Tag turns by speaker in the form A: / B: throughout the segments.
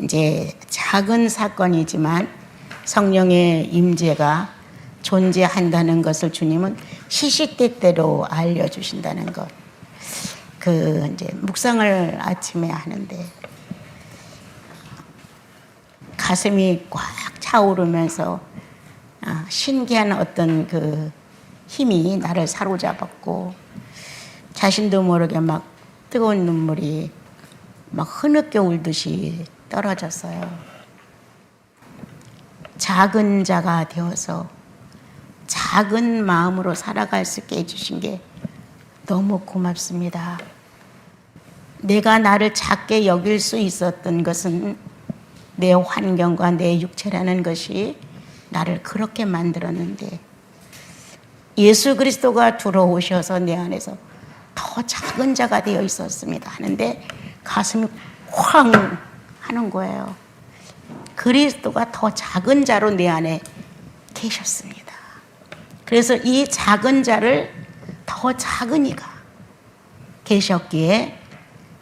A: 이제 작은 사건이지만 성령의 임재가 존재한다는 것을 주님은 시시때때로 알려주신다는 것. 이제 묵상을 아침에 하는데 가슴이 꽉 차오르면서 신기한 어떤 힘이 나를 사로잡았고 자신도 모르게 막 뜨거운 눈물이 막 흐느껴 울듯이 떨어졌어요. 작은 자가 되어서 작은 마음으로 살아갈 수 있게 해주신 게 너무 고맙습니다. 내가 나를 작게 여길 수 있었던 것은 내 환경과 내 육체라는 것이 나를 그렇게 만들었는데 예수 그리스도가 들어오셔서 내 안에서 더 작은 자가 되어 있었습니다 하는데 가슴이 쾅 하는 거예요. 그리스도가 더 작은 자로 내 안에 계셨습니다. 그래서 이 작은 자를 더 작은 이가 계셨기에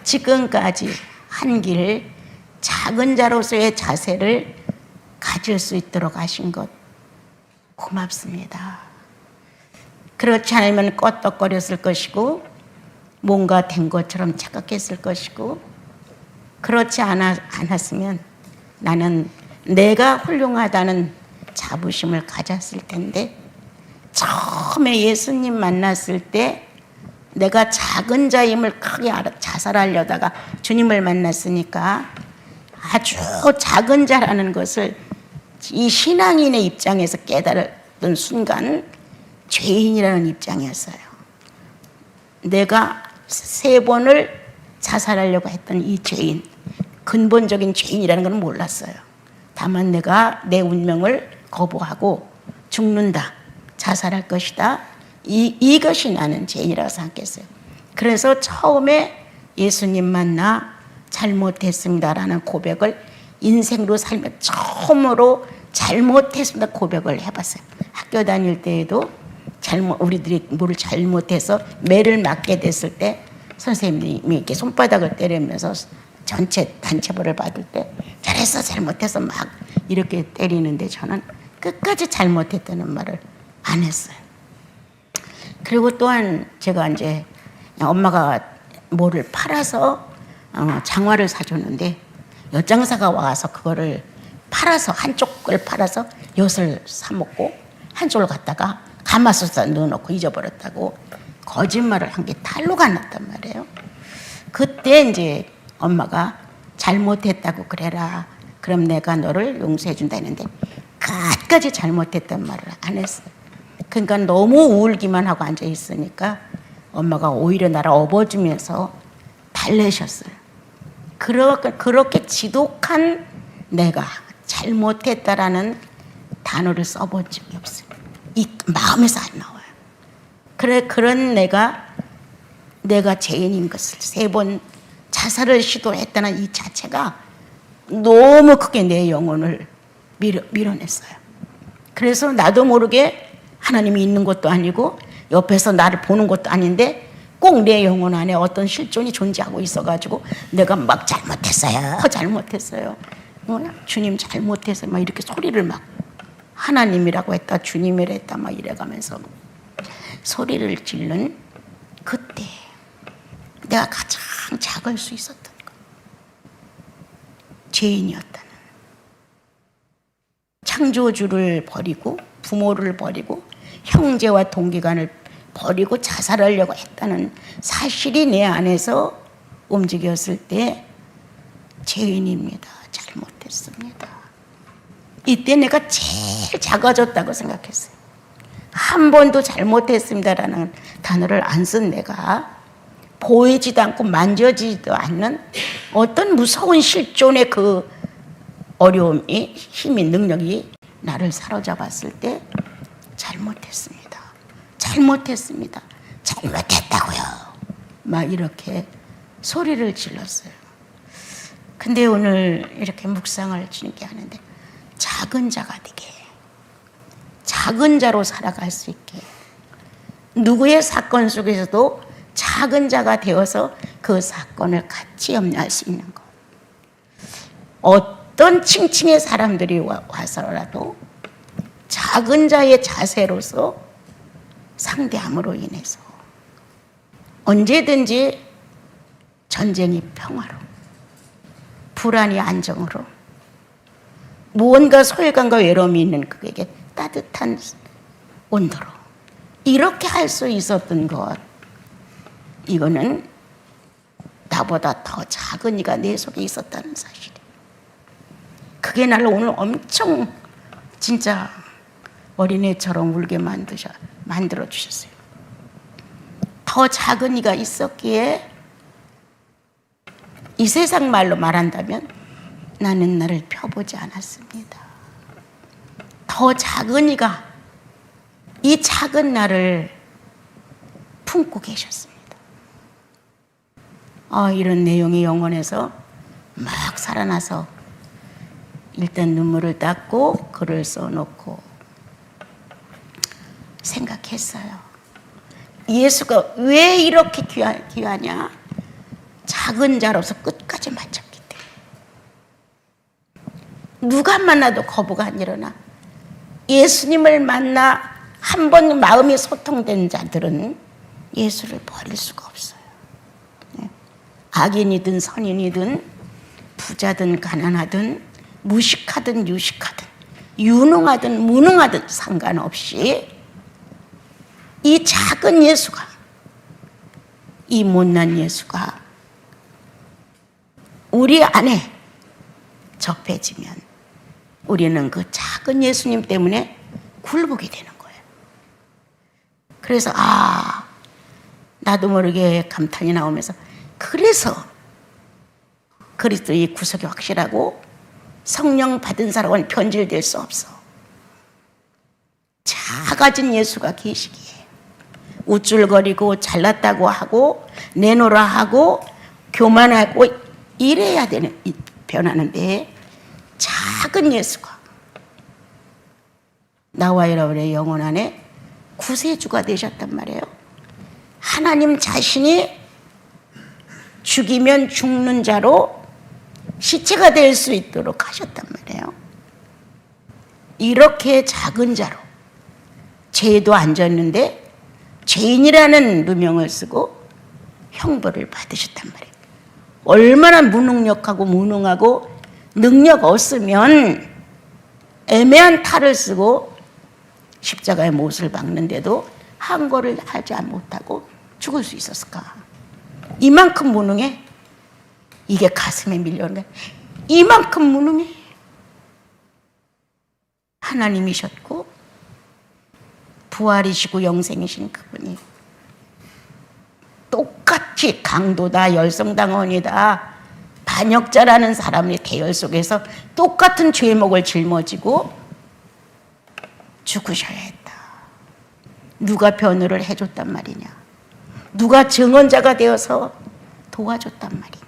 A: 지금까지 한 길 작은 자로서의 자세를 가질 수 있도록 하신 것 고맙습니다. 그렇지 않으면 껐덕거렸을 것이고 뭔가 된 것처럼 착각했을 것이고 그렇지 않았으면 나는 내가 훌륭하다는 자부심을 가졌을 텐데 처음에 예수님 만났을 때 내가 작은 자임을 크게 자살하려다가 주님을 만났으니까 아주 작은 자라는 것을 이 신앙인의 입장에서 깨달았던 순간 죄인이라는 입장이었어요. 내가 3번을 자살하려고 했던 이 죄인, 근본적인 죄인이라는 건 몰랐어요. 다만 내가 내 운명을 거부하고 죽는다, 자살할 것이다, 이것이 나는 죄인이라고 생각했어요. 그래서 처음에 예수님 만나 잘못했습니다라는 고백을 인생으로 살며 처음으로 잘못했습니다 고백을 해봤어요. 학교 다닐 때에도 우리들이 뭘 잘못해서 매를 맞게 됐을 때 선생님이 이렇게 손바닥을 때리면서 전체 단체벌을 받을 때 잘했어 잘못해서 막 이렇게 때리는데 저는 끝까지 잘못했다는 말을 안 했어요. 그리고 또한 제가 이제 엄마가 뭐를 팔아서 장화를 사줬는데 엿장사가 와서 그거를 팔아서 한쪽을 팔아서 엿을 사 먹고 한쪽을 갖다가 가마솥에 넣어놓고 잊어버렸다고 거짓말을 한 게 탈로가 났단 말이에요. 그때 이제 엄마가 잘못했다고 그래라. 그럼 내가 너를 용서해 준다 했는데 끝까지 잘못했단 말을 안 했어요. 그러니까 너무 울기만 하고 앉아 있으니까 엄마가 오히려 나를 업어주면서 달래셨어요. 그렇게 지독한 내가 잘못했다라는 단어를 써본 적이 없어요. 이 마음에서 안 나와요. 그런 내가 죄인인 것을 3번 자살을 시도했다는 이 자체가 너무 크게 내 영혼을 밀어냈어요. 그래서 나도 모르게 하나님이 있는 것도 아니고 옆에서 나를 보는 것도 아닌데 꼭 내 영혼 안에 어떤 실존이 존재하고 있어가지고 내가 막 잘못했어요. 주님 잘못했어요. 막 이렇게 소리를 막 하나님이라고 했다 주님이라 했다 막 이래가면서 소리를 지른 그때 내가 가장 작을 수 있었던 것, 죄인이었다는, 창조주를 버리고 부모를 버리고 형제와 동기간을 버리고 자살하려고 했다는 사실이 내 안에서 움직였을 때 죄인입니다. 잘못했습니다. 이때 내가 제일 작아졌다고 생각했어요. 한 번도 잘못했습니다라는 단어를 안 쓴 내가 보이지도 않고 만져지지도 않는 어떤 무서운 실존의 그 어려움이 힘이 능력이 나를 사로잡았을 때 잘못했다고요. 막 이렇게 소리를 질렀어요. 근데 오늘 이렇게 묵상을 주님께 하는데 작은 자가 되게, 작은 자로 살아갈 수 있게, 누구의 사건 속에서도 작은 자가 되어서 그 사건을 같이 염려할 수 있는 것. 어떤 층층의 사람들이 와서라도 작은 자의 자세로서 상대함으로 인해서 언제든지 전쟁이 평화로, 불안이 안정으로, 무언가 소외감과 외로움이 있는 그에게 따뜻한 온도로 이렇게 할 수 있었던 것, 이거는 나보다 더 작은 이가 내 속에 있었다는 사실이에요. 그게 나를 오늘 엄청 진짜 어린애처럼 울게 만들어 주셨어요. 더 작은 이가 있었기에 이 세상 말로 말한다면 나는 나를 펴보지 않았습니다. 더 작은 이가 이 작은 나를 품고 계셨습니다. 이런 내용이 영혼에서 막 살아나서 일단 눈물을 닦고 글을 써놓고 생각했어요. 예수가 왜 이렇게 귀하냐? 작은 자로서 끝까지 맞췄기 때문에. 누가 만나도 거부가 안 일어나. 예수님을 만나 한 번 마음이 소통된 자들은 예수를 버릴 수가 없어요. 악인이든 선인이든 부자든 가난하든 무식하든 유식하든 유능하든 무능하든 상관없이 이 작은 예수가, 이 못난 예수가 우리 안에 접해지면 우리는 그 작은 예수님 때문에 굴복이 되는 거예요. 그래서 나도 모르게 감탄이 나오면서, 그래서 그리스도의 구속이 확실하고 성령 받은 사람은 변질될 수 없어. 작아진 예수가 계시기에 우쭐거리고 잘났다고 하고 내놓으라 하고 교만하고 이래야 변하는데, 작은 예수가 나와 여러분의 영혼 안에 구세주가 되셨단 말이에요. 하나님 자신이 죽이면 죽는 자로 시체가 될 수 있도록 하셨단 말이에요. 이렇게 작은 자로 죄도 안 졌는데 죄인이라는 누명을 쓰고 형벌을 받으셨단 말이에요. 얼마나 무능력하고 무능하고 능력 없으면 애매한 탈을 쓰고 십자가의 못을 박는데도 항거를 하지 못하고 죽을 수 있었을까? 이만큼 무능해? 이게 가슴에 밀려오는 거야. 이만큼 무능해? 하나님이셨고 부활이시고 영생이신 그분이 똑같이 강도다, 열성당원이다, 반역자라는 사람의 계열 속에서 똑같은 죄목을 짊어지고 죽으셔야 했다. 누가 변호를 해줬단 말이냐? 누가 증언자가 되어서 도와줬단 말이냐?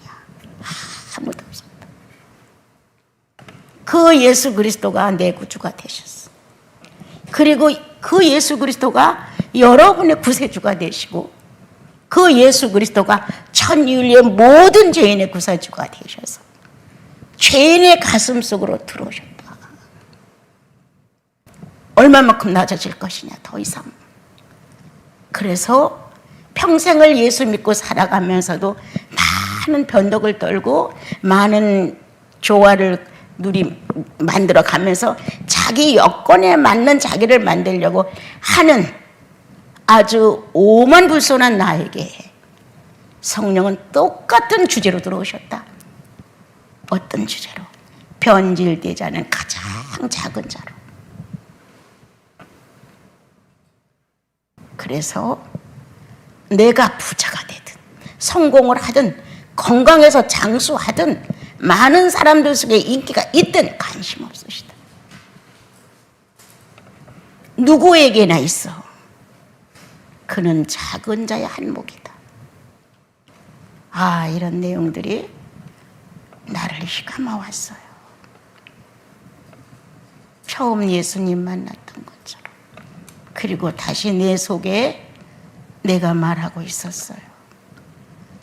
A: 아무도 없었다. 그 예수 그리스도가 내 구주가 되셨어. 그리고 그 예수 그리스도가 여러분의 구세주가 되시고, 그 예수 그리스도가 천인류의 모든 죄인의 구세주가 되셔서 죄인의 가슴 속으로 들어오셨다. 얼마만큼 낮아질 것이냐, 더 이상. 그래서 평생을 예수 믿고 살아가면서도 많은 변덕을 떨고 많은 조화를 만들어 가면서 자기 여건에 맞는 자기를 만들려고 하는 아주 오만불손한 나에게 성령은 똑같은 주제로 들어오셨다. 어떤 주제로? 변질되지 않은 가장 작은 자로. 그래서 내가 부자가 되든 성공을 하든 건강해서 장수하든 많은 사람들 속에 인기가 있든 관심 없으시다. 누구에게나 있어. 그는 작은 자의 한몫이다. 이런 내용들이 나를 휘감아 왔어요. 처음 예수님 만났던 것처럼. 그리고 다시 내 속에 내가 말하고 있었어요.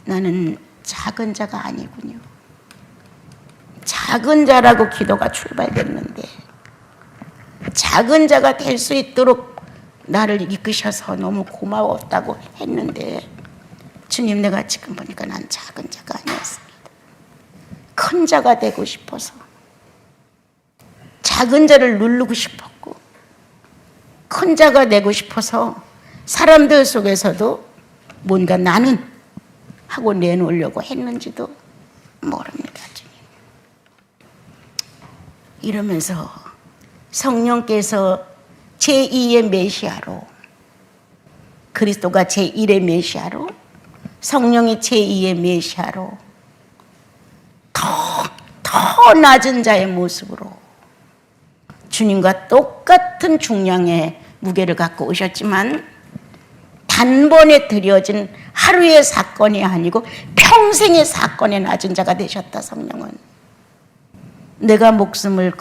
A: 나는 작은 자가 아니군요. 작은 자라고 기도가 출발됐는데 작은 자가 될 수 있도록 나를 이끄셔서 너무 고마웠다고 했는데 주님, 내가 지금 보니까 난 작은 자가 아니었습니다. 큰 자가 되고 싶어서 작은 자를 누르고 싶었고 큰 자가 되고 싶어서 사람들 속에서도 뭔가 나는 하고 내놓으려고 했는지도 모릅니다. 주님. 이러면서 성령께서 제2의 메시아로, 그리스도가 제1의 메시아로, 성령이 제2의 메시아로 더 낮은 자의 모습으로 주님과 똑같은 중량의 무게를 갖고 오셨지만 단번에 드려진 하루의 사건이 아니고 평생의 사건에 낮은 자가 되셨다. 성령은 내가 목숨을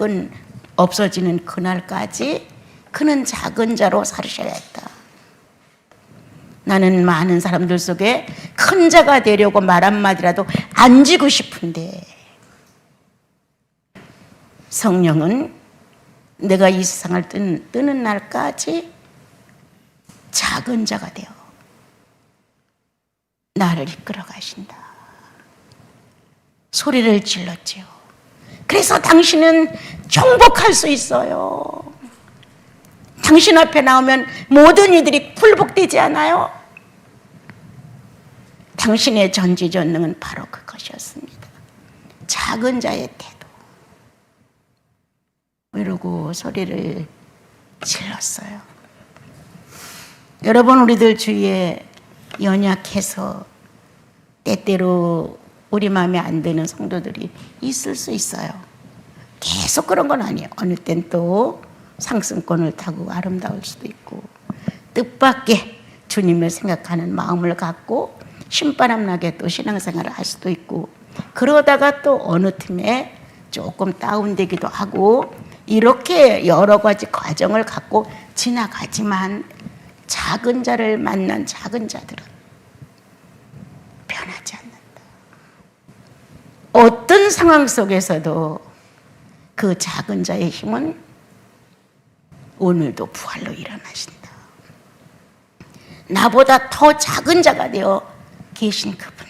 A: 없어지는 그날까지 그는 작은 자로 살으셔야 했다. 나는 많은 사람들 속에 큰 자가 되려고 말 한마디라도 안 지고 싶은데 성령은 내가 이 세상을 뜨는 날까지 작은 자가 되어 나를 이끌어 가신다. 소리를 질렀지요. 그래서 당신은 정복할 수 있어요. 당신 앞에 나오면 모든 이들이 굴복되지 않아요? 당신의 전지전능은 바로 그것이었습니다. 작은 자의 태도. 이러고 소리를 질렀어요. 여러분, 우리들 주위에 연약해서 때때로 우리 마음에 안 드는 성도들이 있을 수 있어요. 계속 그런 건 아니에요. 어느 땐 또 상승권을 타고 아름다울 수도 있고 뜻밖의 주님을 생각하는 마음을 갖고 신바람 나게 또 신앙생활을 할 수도 있고 그러다가 또 어느 틈에 조금 다운되기도 하고 이렇게 여러 가지 과정을 갖고 지나가지만 작은 자를 만난 작은 자들은 변하지 않는다. 어떤 상황 속에서도 그 작은 자의 힘은 오늘도 부활로 일어나신다. 나보다 더 작은 자가 되어 계신 그분.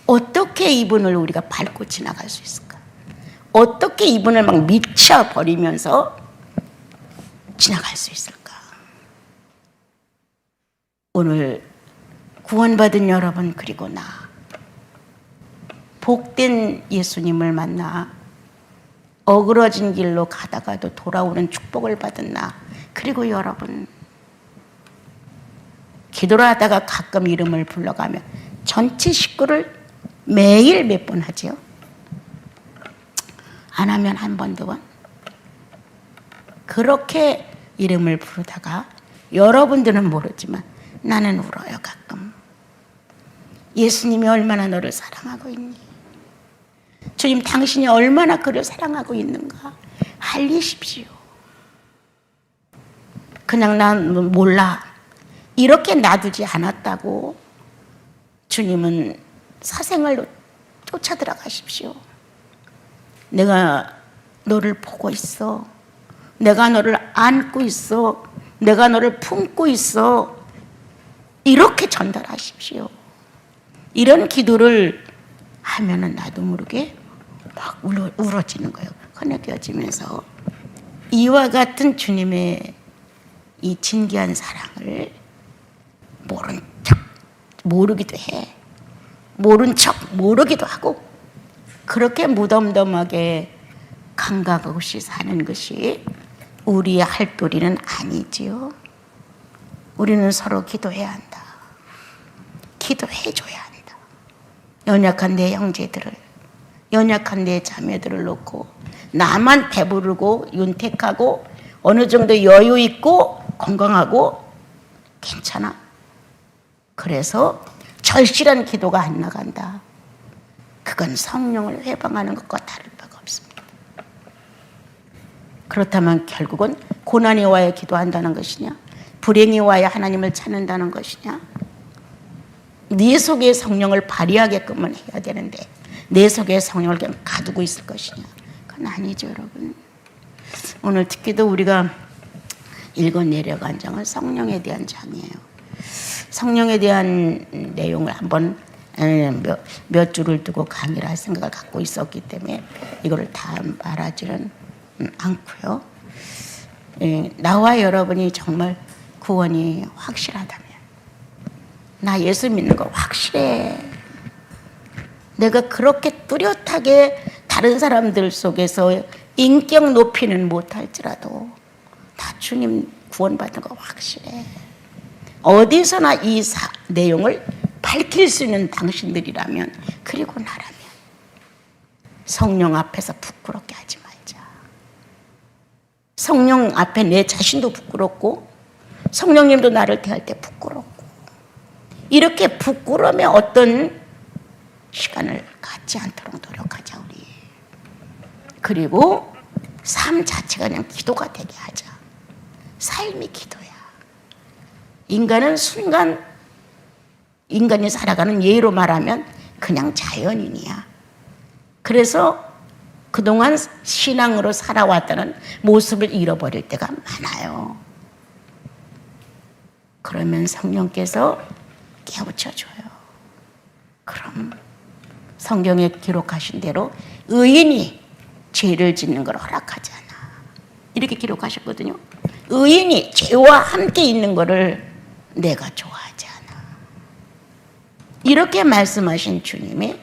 A: 어떻게 이분을 우리가 밟고 지나갈 수 있을까? 어떻게 이분을 막 미쳐버리면서 지나갈 수 있을까? 오늘 구원받은 여러분 그리고 나 복된 예수님을 만나 어그러진 길로 가다가도 돌아오는 축복을 받은 나 그리고 여러분 기도를 하다가 가끔 이름을 불러가면 전체 식구를 매일 몇 번 하죠? 안 하면 한 번, 두 번. 그렇게 이름을 부르다가 여러분들은 모르지만 나는 울어요 가끔. 예수님이 얼마나 너를 사랑하고 있니? 주님 당신이 얼마나 그를 사랑하고 있는가 알리십시오. 그냥 난 몰라 이렇게 놔두지 않았다고 주님은 사생활로 쫓아 들어가십시오. 내가 너를 보고 있어. 내가 너를 안고 있어. 내가 너를 품고 있어. 이렇게 전달하십시오. 이런 기도를 하면은 나도 모르게 막 울어지는 거예요. 흐느껴지면서 이와 같은 주님의 이 진귀한 사랑을 모른 척 모르기도 해. 모른 척 모르기도 하고 그렇게 무덤덤하게 감각 없이 사는 것이 우리의 할 도리는 아니지요. 우리는 서로 기도해야 한다. 기도해줘야 한다. 연약한 내 형제들을, 연약한 내 자매들을 놓고 나만 배부르고 윤택하고 어느 정도 여유 있고 건강하고 괜찮아. 그래서 절실한 기도가 안 나간다. 그건 성령을 회방하는 것과 다를 바가 없습니다. 그렇다면 결국은 고난이 와야 기도한다는 것이냐? 불행이 와야 하나님을 찾는다는 것이냐? 네 속에 성령을 발휘하게끔은 해야 되는데 내 속에 성령을 그냥 가두고 있을 것이냐? 그건 아니죠, 여러분. 오늘 특히도 우리가 읽어 내려간 장은 성령에 대한 장이에요. 성령에 대한 내용을 한번 몇 줄을 두고 강의를 할 생각을 갖고 있었기 때문에 이거를 다 말하지는 않고요. 나와 여러분이 정말 구원이 확실하다면, 나 예수 믿는 거 확실해. 내가 그렇게 뚜렷하게 다른 사람들 속에서 인격 높이는 못할지라도 다 주님 구원받는 거 확실해. 어디서나 이 내용을 밝힐 수 있는 당신들이라면, 그리고 나라면 성령 앞에서 부끄럽게 하지 말자. 성령 앞에 내 자신도 부끄럽고 성령님도 나를 대할 때 부끄럽고, 이렇게 부끄러움의 어떤 시간을 갖지 않도록 노력하자 우리. 그리고 삶 자체가 그냥 기도가 되게 하자. 삶이 기도야. 인간은 순간, 인간이 살아가는 예로 말하면 그냥 자연인이야. 그래서 그동안 신앙으로 살아왔다는 모습을 잃어버릴 때가 많아요. 그러면 성령께서 깨우쳐줘요. 그럼 성경에 기록하신 대로 의인이 죄를 짓는 걸 허락하지 않아. 이렇게 기록하셨거든요. 의인이 죄와 함께 있는 것을 내가 좋아하지 않아. 이렇게 말씀하신 주님이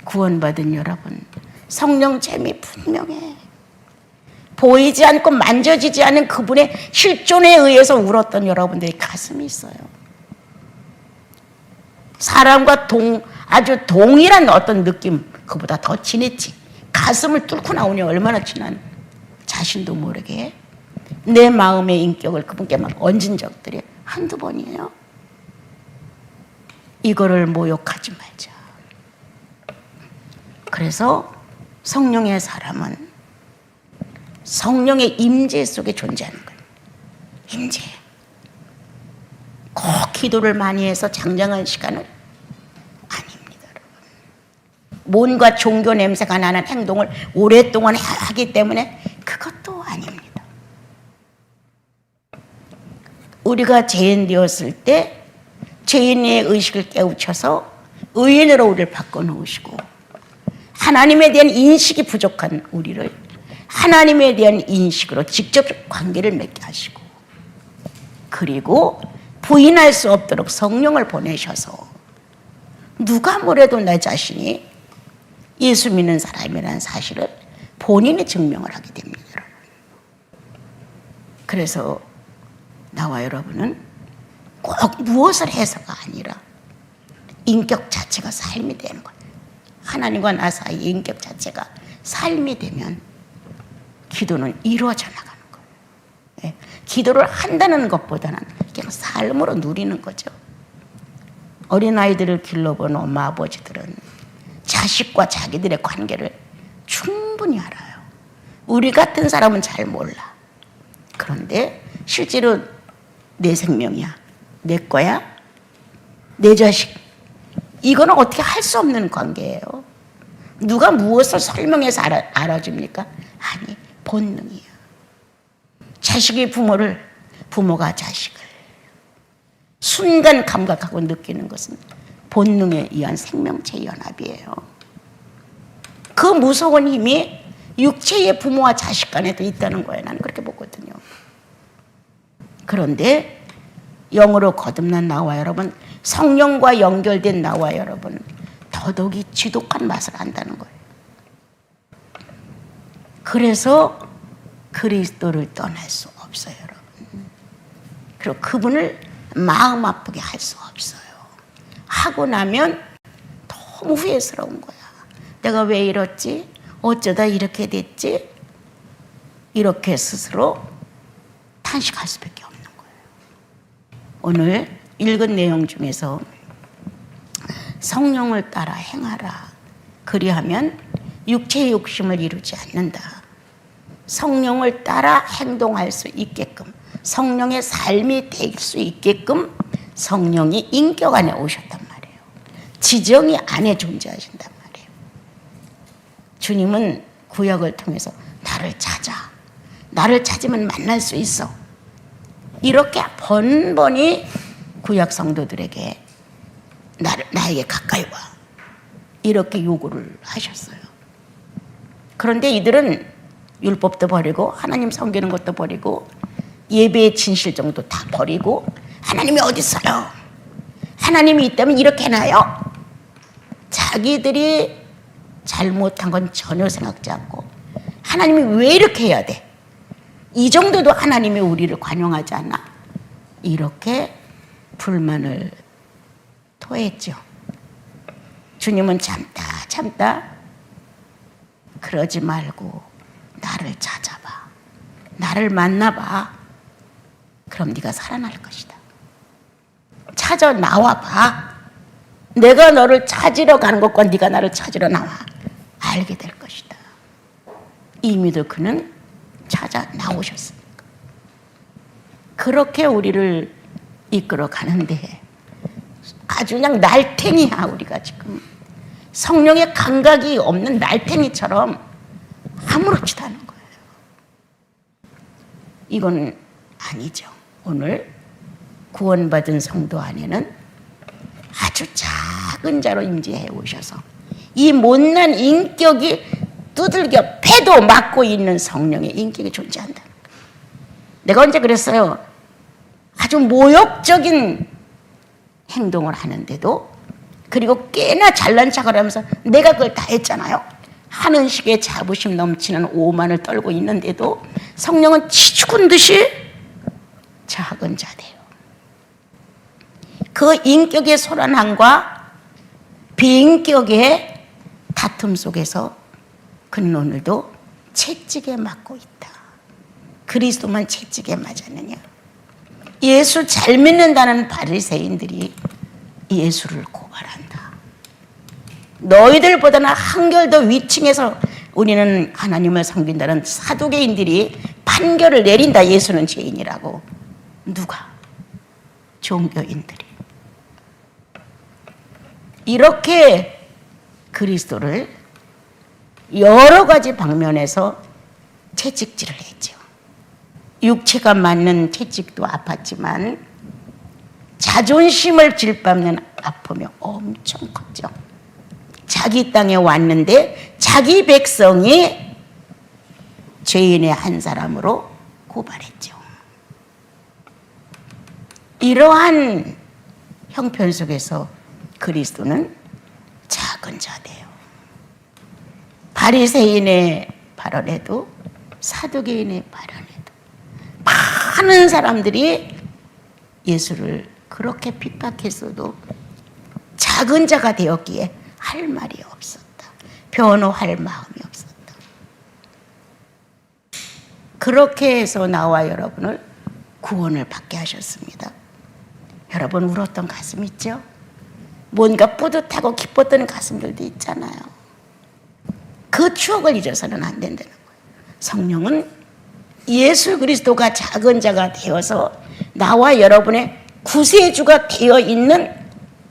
A: 구원받은 여러분, 성령 재미 분명해. 보이지 않고 만져지지 않은 그분의 실존에 의해서 울었던 여러분들의 가슴이 있어요. 사람과 아주 동일한 어떤 느낌, 그보다 더 진했지. 가슴을 뚫고 나오니 얼마나 진한, 자신도 모르게 내 마음의 인격을 그분께 막 얹은 적들이 한두 번이에요. 이거를 모욕하지 말자. 그래서 성령의 사람은 성령의 임재 속에 존재하는 거예요. 임재. 꼭 기도를 많이 해서 장장한 시간을 아닙니다, 여러분. 뭔가 종교 냄새가 나는 행동을 오랫동안 하기 때문에 그것도 아닙니다. 우리가 죄인 되었을 때 죄인의 의식을 깨우쳐서 의인으로 우리를 바꿔놓으시고, 하나님에 대한 인식이 부족한 우리를 하나님에 대한 인식으로 직접 관계를 맺게 하시고, 그리고 부인할 수 없도록 성령을 보내셔서 누가 뭐래도 내 자신이 예수 믿는 사람이라는 사실을 본인이 증명을 하게 됩니다, 여러분. 그래서 나와 여러분은 꼭 무엇을 해서가 아니라 인격 자체가 삶이 되는 거예요. 하나님과 나 사이의 인격 자체가 삶이 되면 기도는 이루어져 나가는 거예요. 네. 기도를 한다는 것보다는 그냥 삶으로 누리는 거죠. 어린아이들을 길러본 엄마 아버지들은 자식과 자기들의 관계를 충분히 알아요. 우리 같은 사람은 잘 몰라. 그런데 실제로 내 생명이야, 내 거야, 내 자식, 이거는 어떻게 할 수 없는 관계예요. 누가 무엇을 설명해서 알아줍니까? 아니, 본능이야. 자식이 부모를, 부모가 자식을 순간 감각하고 느끼는 것은 본능에 의한 생명체 연합이에요. 그 무서운 힘이 육체의 부모와 자식 간에도 있다는 거예요. 나는 그렇게 보거든요. 그런데 영으로 거듭난 나와 여러분, 성령과 연결된 나와 여러분, 더더욱이 지독한 맛을 안다는 거예요. 그래서 그리스도를 떠날 수 없어요, 여러분. 그리고 그분을 마음 아프게 할 수 없어요. 하고 나면 너무 후회스러운 거야. 내가 왜 이랬지? 어쩌다 이렇게 됐지? 이렇게 스스로 탄식할 수밖에 없는 거예요. 오늘 읽은 내용 중에서 성령을 따라 행하라. 그리하면 육체의 욕심을 이루지 않는다. 성령을 따라 행동할 수 있게끔, 성령의 삶이 될 수 있게끔 성령이 인격 안에 오셨단 말이에요. 지정이 안에 존재하신단 말이에요. 주님은 구약을 통해서 나를 찾아. 나를 찾으면 만날 수 있어. 이렇게 번번이 구약 성도들에게 나에게 가까이 와. 이렇게 요구를 하셨어요. 그런데 이들은 율법도 버리고 하나님 섬기는 것도 버리고 예배의 진실정도 다 버리고 하나님이 어디 있어요? 하나님이 있다면 이렇게 해놔요? 자기들이 잘못한 건 전혀 생각지 않고 하나님이 왜 이렇게 해야 돼? 이 정도도 하나님이 우리를 관용하지 않아? 이렇게 불만을 토했죠. 주님은 참다 그러지 말고 나를 찾아봐. 나를 만나봐. 그럼 네가 살아날 것이다. 찾아 나와봐. 내가 너를 찾으러 가는 것과 네가 나를 찾으러 나와. 알게 될 것이다. 이미도 그는 찾아 나오셨습니다. 그렇게 우리를 이끌어 가는데 아주 그냥 날탱이야. 우리가 지금 성령의 감각이 없는 날탱이처럼 아무렇지도 않은 거예요. 이건 아니죠. 오늘 구원받은 성도 안에는 아주 작은 자로 임재해 오셔서 이 못난 인격이 두들겨 패도 맞고 있는 성령의 인격이 존재한다. 내가 언제 그랬어요? 아주 모욕적인 행동을 하는데도 그리고 꽤나 잘난 척을 하면서 내가 그걸 다 했잖아요. 하는 식의 자부심 넘치는 오만을 떨고 있는데도 성령은 치죽은 듯이 작은 자돼요. 그 인격의 소란함과 비인격의 다툼 속에서 그는 오늘도 채찍에 맞고 있다. 그리스도만 채찍에 맞았느냐? 예수 잘 믿는다는 바리새인들이 예수를 고발한다. 너희들보다는 한결 더 위층에서 우리는 하나님을 섬긴다는 사두개인들이 판결을 내린다. 예수는 죄인이라고. 누가? 종교인들이. 이렇게 그리스도를 여러 가지 방면에서 채찍질을 했죠. 육체가 맞는 채찍도 아팠지만 자존심을 질밟는 아픔이 엄청 컸죠. 자기 땅에 왔는데 자기 백성이 죄인의 한 사람으로 고발했죠. 이러한 형편 속에서 그리스도는 작은 자돼요. 바리새인의 발언에도 사두개인의 발언에도 많은 사람들이 예수를 그렇게 핍박했어도 작은 자가 되었기에 할 말이 없었다. 변호할 마음이 없었다. 그렇게 해서 나와 여러분을 구원을 받게 하셨습니다. 여러분 울었던 가슴 있죠? 뭔가 뿌듯하고 기뻤던 가슴들도 있잖아요. 그 추억을 잊어서는 안 된다는 거예요. 성령은 예수 그리스도가 작은 자가 되어서 나와 여러분의 구세주가 되어 있는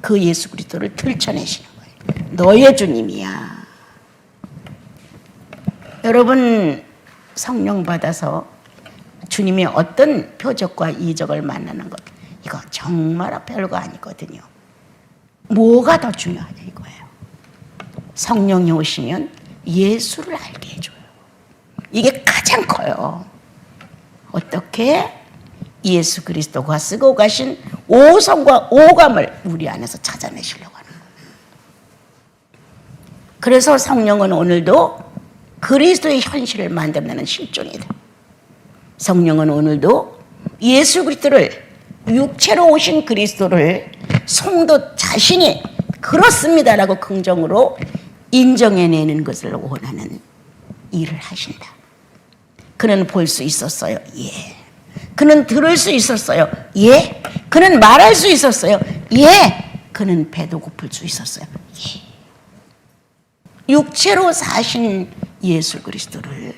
A: 그 예수 그리스도를 들춰내시는 거예요. 너의 주님이야. 여러분 성령 받아서 주님이 어떤 표적과 이적을 만나는 것, 이거 정말 별거 아니거든요. 뭐가 더 중요하냐 이거예요. 성령이 오시면 예수를 알게 해줘요. 이게 가장 커요. 어떻게? 예수 그리스도가 쓰고 가신 오성과 오감을 우리 안에서 찾아내시려고 하는 거예요. 그래서 성령은 오늘도 그리스도의 현실을 만들어내는 실존이다. 성령은 오늘도 예수 그리스도를, 육체로 오신 그리스도를 성도 자신이 그렇습니다라고 긍정으로 인정해내는 것을 원하는 일을 하신다. 그는 볼 수 있었어요. 예. 그는 들을 수 있었어요. 예. 그는 말할 수 있었어요. 예. 그는 배도 고플 수 있었어요. 예. 육체로 사신 예수 그리스도를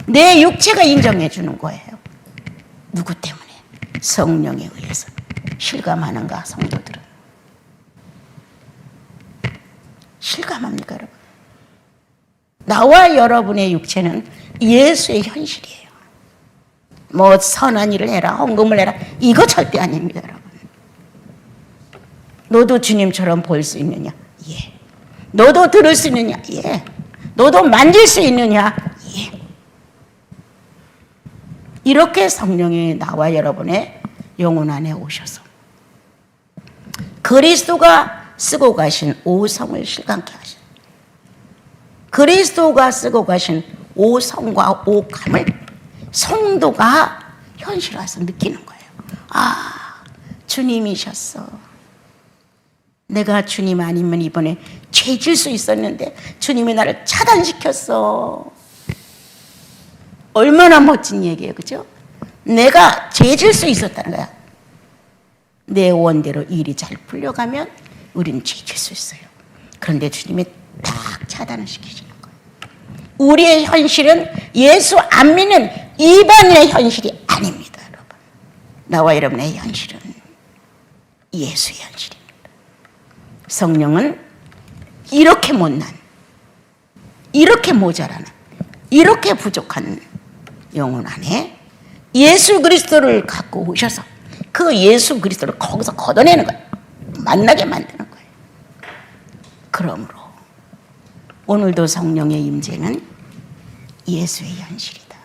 A: 내 육체가 인정해 주는 거예요. 누구 때문에? 성령에 의해서. 실감하는가 성도들은? 실감합니까 여러분? 나와 여러분의 육체는 예수의 현실이에요. 뭐 선한 일을 해라, 헌금을 해라, 이거 절대 아닙니다, 여러분. 너도 주님처럼 볼 수 있느냐? 예. 너도 들을 수 있느냐? 예. 너도 만질 수 있느냐? 예. 이렇게 성령이 나와 여러분의 영혼 안에 오셔서 그리스도가 쓰고 가신 오성을 실감케 하신, 그리스도가 쓰고 가신 오성과 오감을 성도가 현실화해서 느끼는 거예요. 아, 주님이셨어. 내가 주님 아니면 이번에 죄질 수 있었는데 주님이 나를 차단시켰어. 얼마나 멋진 얘기예요, 그죠? 내가 죄질 수 있었다는 거야. 내 원대로 일이 잘 풀려가면 우리는 죄질 수 있어요. 그런데 주님이 딱 차단을 시키시는 거예요. 우리의 현실은 예수 안 믿는 이방인의 현실이 아닙니다, 여러분. 나와 여러분의 현실은 예수의 현실입니다. 성령은 이렇게 못난, 이렇게 모자라는, 이렇게 부족한 영혼 안에 예수 그리스도를 갖고 오셔서 그 예수 그리스도를 거기서 걷어내는 거예요. 만나게 만드는 거예요. 그러므로 오늘도 성령의 임재는 예수의 현실이다.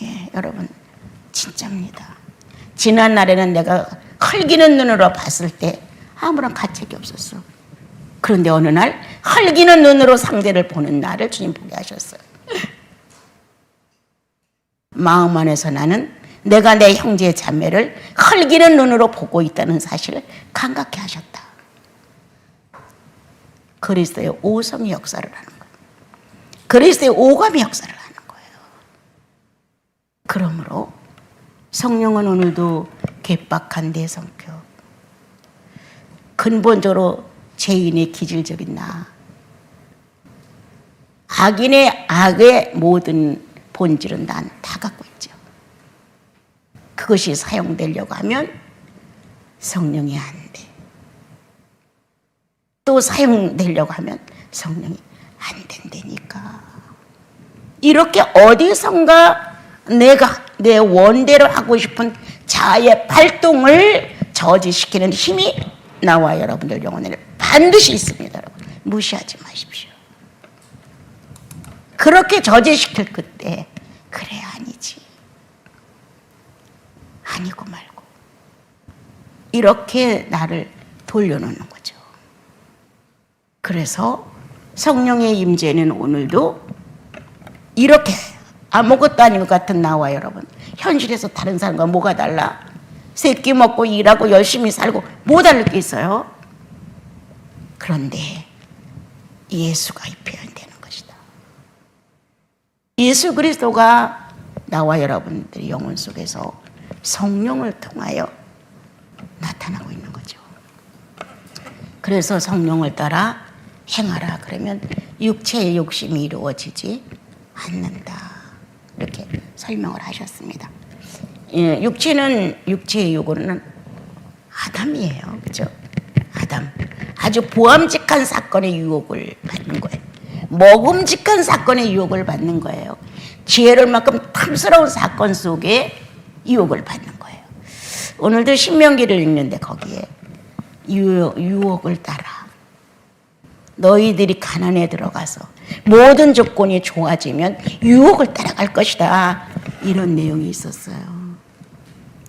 A: 예, 여러분 진짜입니다. 지난 날에는 내가 헐기는 눈으로 봤을 때 아무런 가책이 없었어. 그런데 어느 날 헐기는 눈으로 상대를 보는 나를 주님 보게 하셨어요. 마음 안에서 나는 내가 내 형제 자매를 헐기는 눈으로 보고 있다는 사실을 감각케 하셨다. 그리스도의 오성의 역사를 하는 거예요. 그리스도의 오감의 역사를 하는 거예요. 그러므로 성령은 오늘도 괴팍한 내 성격, 근본적으로 죄인의 기질적인 나, 악인의 악의 모든 본질은 난 다 갖고 있죠. 그것이 사용되려고 하면 성령이 안 돼. 또 사용되려고 하면 성령이 안 된다니까. 이렇게 어디선가 내가 내 원대로 하고 싶은 자아의 발동을 저지시키는 힘이 나와 여러분들 영혼에 반드시 있습니다. 여러분 무시하지 마십시오. 그렇게 저지시킬 그때 그래 아니지, 아니고 말고 이렇게 나를 돌려놓는 거죠. 그래서 성령의 임재는 오늘도 이렇게 아무것도 아닌 것 같은 나와 여러분 현실에서 다른 사람과 뭐가 달라? 새끼 먹고 일하고 열심히 살고 뭐 다를 게 있어요? 그런데 예수가 표현되는 것이다. 예수 그리스도가 나와 여러분들의 영혼 속에서 성령을 통하여 나타나고 있는 거죠. 그래서 성령을 따라 행하라 그러면 육체의 욕심이 이루어지지 않는다. 이렇게 설명을 하셨습니다. 예, 육체의 욕구는 아담이에요. 그죠? 아담. 아주 보암직한 사건의 유혹을 받는 거예요. 먹음직한 사건의 유혹을 받는 거예요. 지혜를 만큼 탐스러운 사건 속에 유혹을 받는 거예요. 오늘도 신명기를 읽는데 거기에 유혹을 따라 너희들이 가난에 들어가서 모든 조건이 좋아지면 유혹을 따라갈 것이다. 이런 내용이 있었어요.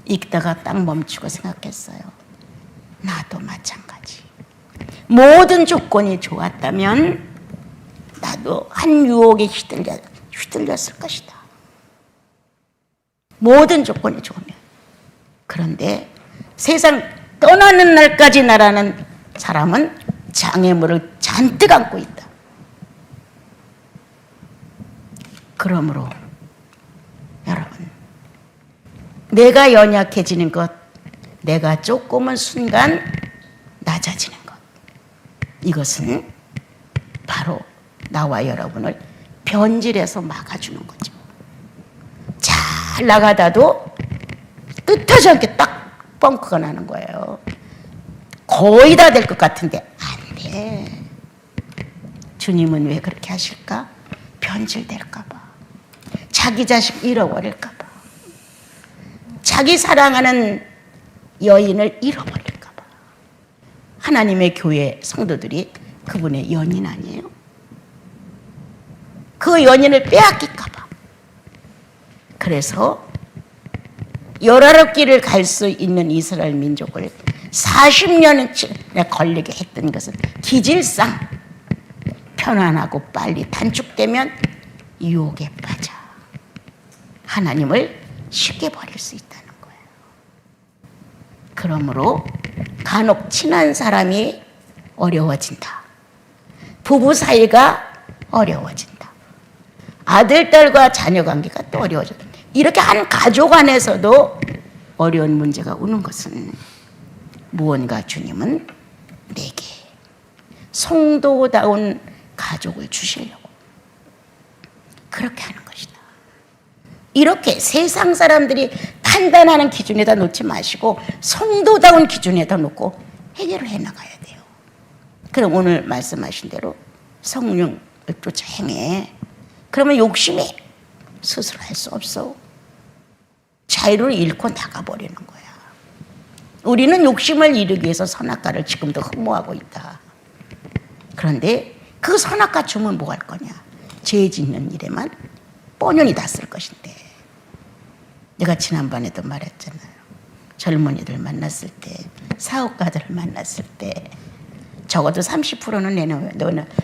A: 읽다가 딱 멈추고 생각했어요. 나도 마찬가지. 모든 조건이 좋았다면 나도 한 유혹에 휘둘렸을 것이다. 모든 조건이 좋으면. 그런데 세상 떠나는 날까지 나라는 사람은 장애물을 잔뜩 안고 있다. 그러므로 여러분, 내가 연약해지는 것, 내가 조금은 순간 낮아지는 것, 이것은 바로 나와 여러분을 변질해서 막아주는 거죠. 잘 나가다도 뜻하지 않게 딱 뻥크가 나는 거예요. 거의 다 될 것 같은데 안 돼. 주님은 왜 그렇게 하실까? 변질될까 봐. 자기 자식 잃어버릴까 봐. 자기 사랑하는 여인을 잃어버릴까 봐. 하나님의 교회 성도들이 그분의 연인 아니에요? 그 연인을 빼앗길까 봐. 그래서 열아홉 길을 갈 수 있는 이스라엘 민족을 40년에 걸리게 했던 것은 기질상 편안하고 빨리 단축되면 유혹에 빠져 하나님을 쉽게 버릴 수 있다는 거예요. 그러므로 간혹 친한 사람이 어려워진다. 부부 사이가 어려워진다. 아들, 딸과 자녀 관계가 또 어려워진다. 이렇게 한 가족 안에서도 어려운 문제가 오는 것은 무언가 주님은 내게 성도다운 가족을 주시려고 그렇게 하는 것이다. 이렇게 세상 사람들이 판단하는 기준에다 놓지 마시고 성도다운 기준에다 놓고 해결을 해나가야 돼요. 그럼 오늘 말씀하신 대로 성령을 쫓아 행해. 그러면 욕심이 스스로 할 수 없어. 자유를 잃고 나가버리는 거야. 우리는 욕심을 이루기 위해서 선악과를 지금도 흠모하고 있다. 그런데 그 선악과 주면 뭐 할 거냐? 죄 짓는 일에만 뽀년이 다 쓸 것인데. 내가 지난번에도 말했잖아요. 젊은이들 만났을 때, 사업가들을 만났을 때 적어도 30%는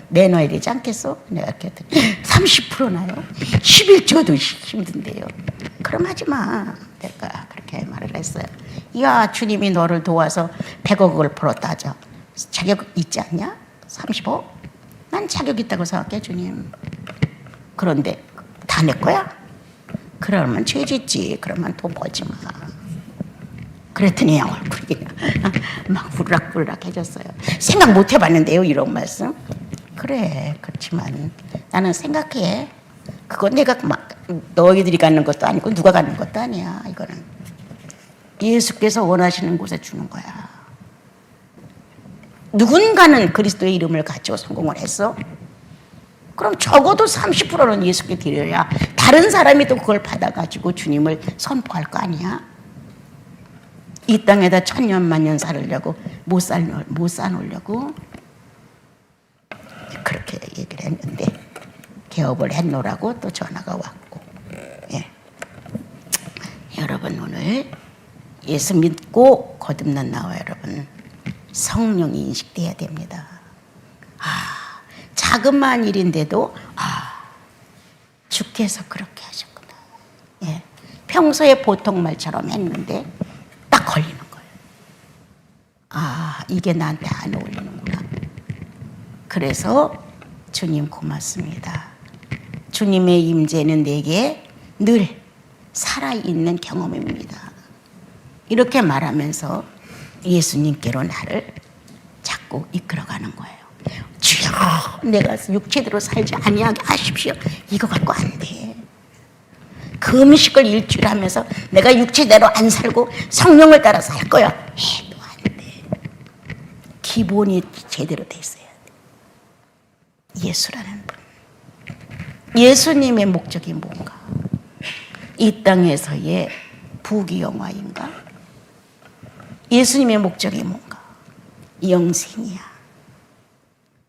A: 내놔야 되지 않겠어? 내가 그랬더니 30%나요? 11조도 힘든데요. 그럼 하지 마. 내가 그렇게 말을 했어요. 야, 주님이 너를 도와서 100억을 벌었다. 자격 있지 않냐? 35? 난 자격 있다고 생각해, 주님. 그런데 다 내 거야? 그러면 죄 짓지. 그러면 돈 벌지 마. 그랬더니 얼굴이 막 부르락부르락해졌어요. 생각 못 해봤는데요, 이런 말씀. 그래, 그렇지만 나는 생각해. 그건 내가 막 너희들이 갖는 것도 아니고 누가 갖는 것도 아니야. 이거는 예수께서 원하시는 곳에 주는 거야. 누군가는 그리스도의 이름을 가지고 성공을 했어. 그럼 적어도 30%는 예수께 드려야 다른 사람이 또 그걸 받아가지고 주님을 선포할 거 아니야. 이 땅에다 천년 만년 살으려고 못 사놓으려고 그렇게 얘기를 했는데 개업을 했노라고 또 전화가 왔고. 예. 여러분 오늘 예수 믿고 거듭난 나와 여러분 성령이 인식돼야 됩니다. 자그마한 일인데도 주께서 그렇게 하셨구나. 예. 평소에 보통 말처럼 했는데 딱 걸리는 거예요. 이게 나한테 안 어울리는구나. 그래서 주님 고맙습니다. 주님의 임재는 내게 늘 살아있는 경험입니다. 이렇게 말하면서 예수님께로 나를 자꾸 이끌어가는 거예요. 주여, 내가 육체대로 살지 아니하게 하십시오. 이거 갖고 안 돼. 금식을 일주일 하면서 내가 육체대로 안 살고 성령을 따라 살 거야. 해도 안 돼. 기본이 제대로 돼 있어야 돼. 예수라는 분. 예수님의 목적이 뭔가? 이 땅에서의 부귀영화인가? 예수님의 목적이 뭔가? 영생이야.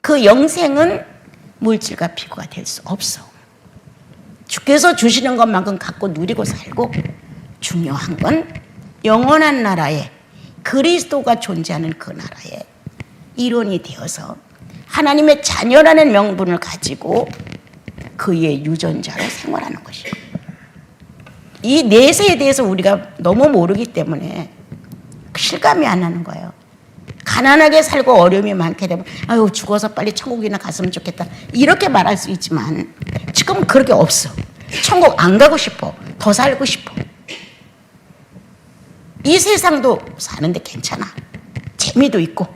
A: 그 영생은 물질과 피고가 될 수 없어. 주께서 주시는 것만큼 갖고 누리고 살고 중요한 건 영원한 나라에 그리스도가 존재하는 그 나라에 일원이 되어서 하나님의 자녀라는 명분을 가지고 그의 유전자로 생활하는 것이에요. 이 내세에 대해서 우리가 너무 모르기 때문에 실감이 안 나는 거예요. 가난하게 살고 어려움이 많게 되면 아유 죽어서 빨리 천국이나 갔으면 좋겠다 이렇게 말할 수 있지만 지금 그렇게 없어. 천국 안 가고 싶어. 더 살고 싶어. 이 세상도 사는데 괜찮아. 재미도 있고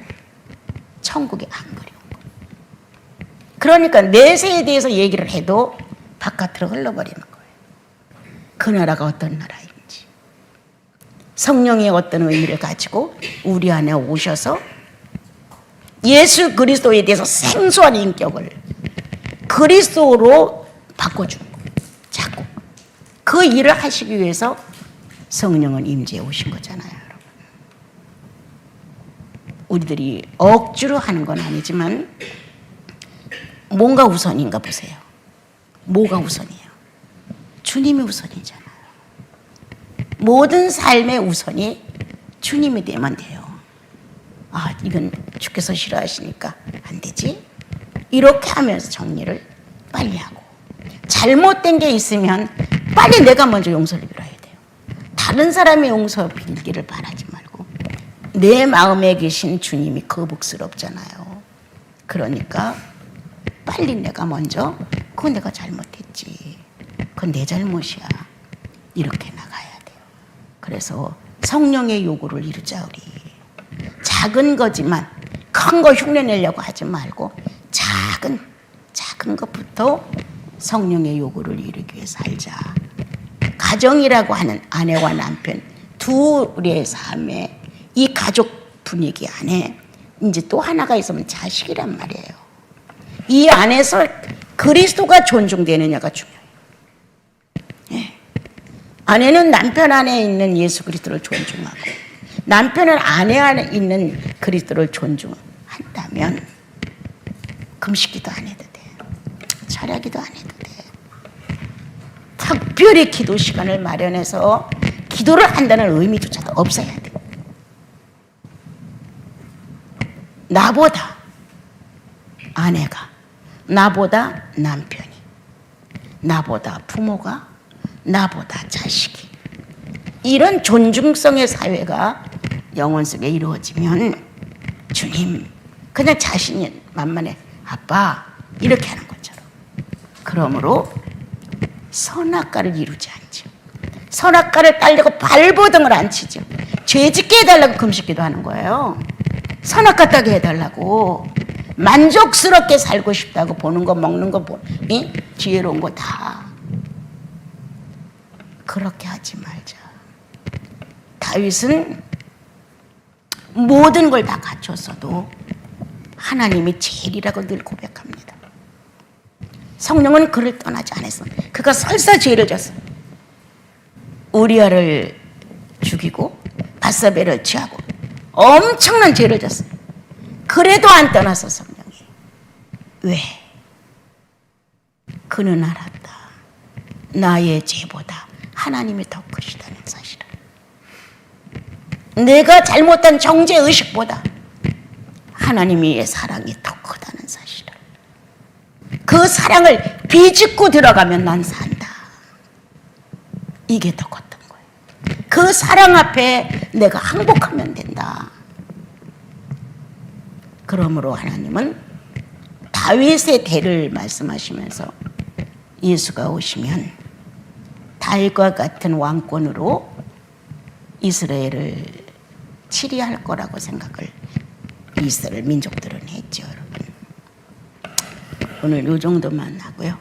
A: 천국이 안 그리운 거. 그러니까 내세에 대해서 얘기를 해도 바깥으로 흘러버리는 거예요. 그 나라가 어떤 나라인지 성령이 어떤 의미를 가지고 우리 안에 오셔서 예수 그리스도에 대해서 생소한 인격을 그리스도로 바꿔주는 거예요. 자꾸 그 일을 하시기 위해서 성령은 임재해 오신 거잖아요, 여러분. 우리들이 억지로 하는 건 아니지만 뭔가 우선인가 보세요. 뭐가 우선이에요? 주님이 우선이잖아요. 모든 삶의 우선이 주님이 되면 돼요. 아, 이건 주께서 싫어하시니까 안 되지? 이렇게 하면서 정리를 빨리 하고, 잘못된 게 있으면 빨리 내가 먼저 용서를 빌어야 돼요. 다른 사람이 용서 빌기를 바라지 말고 내 마음에 계신 주님이 거북스럽잖아요. 그러니까 빨리 내가 먼저, 그건 내가 잘못했지, 그건 내 잘못이야, 이렇게 나가야 돼요. 그래서 성령의 요구를 이루자. 우리 작은 거지만 큰 거 흉내내려고 하지 말고 작은 것부터 성령의 요구를 이루기 위해 살자. 가정이라고 하는 아내와 남편 둘의 삶에, 이 가족 분위기 안에 이제 또 하나가 있으면 자식이란 말이에요. 이 안에서 그리스도가 존중되느냐가 중요해요. 예. 아내는 남편 안에 있는 예수 그리스도를 존중하고, 남편은 아내 안에 있는 그리스도를 존중한다면 금식기도 안 해도 돼, 철야기도 안 해도 돼. 특별히 기도 시간을 마련해서 기도를 한다는 의미조차도 없어야 돼. 나보다 아내가, 나보다 남편이, 나보다 부모가, 나보다 자식이, 이런 존중성의 사회가 영혼 속에 이루어지면 주님, 그냥 자신이 만만해, 아빠, 이렇게 하는 것처럼. 그러므로 선악과를 이루지 않죠. 선악과를 따려고 발버둥을 안 치죠. 죄짓게 해달라고 금식기도 하는 거예요. 선악과 따게 해달라고. 만족스럽게 살고 싶다고, 보는 거 먹는 거 지혜로운 거 다 그렇게 하지 말자. 다윗은 모든 걸 다 갖췄어도 하나님이 제일이라고 늘 고백합니다. 성령은 그를 떠나지 않았어. 그가 설사 죄를 졌어. 우리아를 죽이고 바사베를 취하고 엄청난 죄를 졌어. 그래도 안 떠나서 성령이. 왜? 그는 알았다. 나의 죄보다 하나님이 더 크시다는 사실을. 내가 잘못한 정죄의식보다 하나님의 사랑이 더 크다는 사실을. 그 사랑을 비집고 들어가면 난 산다. 이게 더 컸던 거예요. 그 사랑 앞에 내가 항복하면 된다. 그러므로 하나님은 다윗의 대를 말씀하시면서 예수가 오시면 다윗과 같은 왕권으로 이스라엘을 치리할 거라고 생각을 이스라엘 민족들은 했죠, 여러분. 오늘 이 정도만 하고요.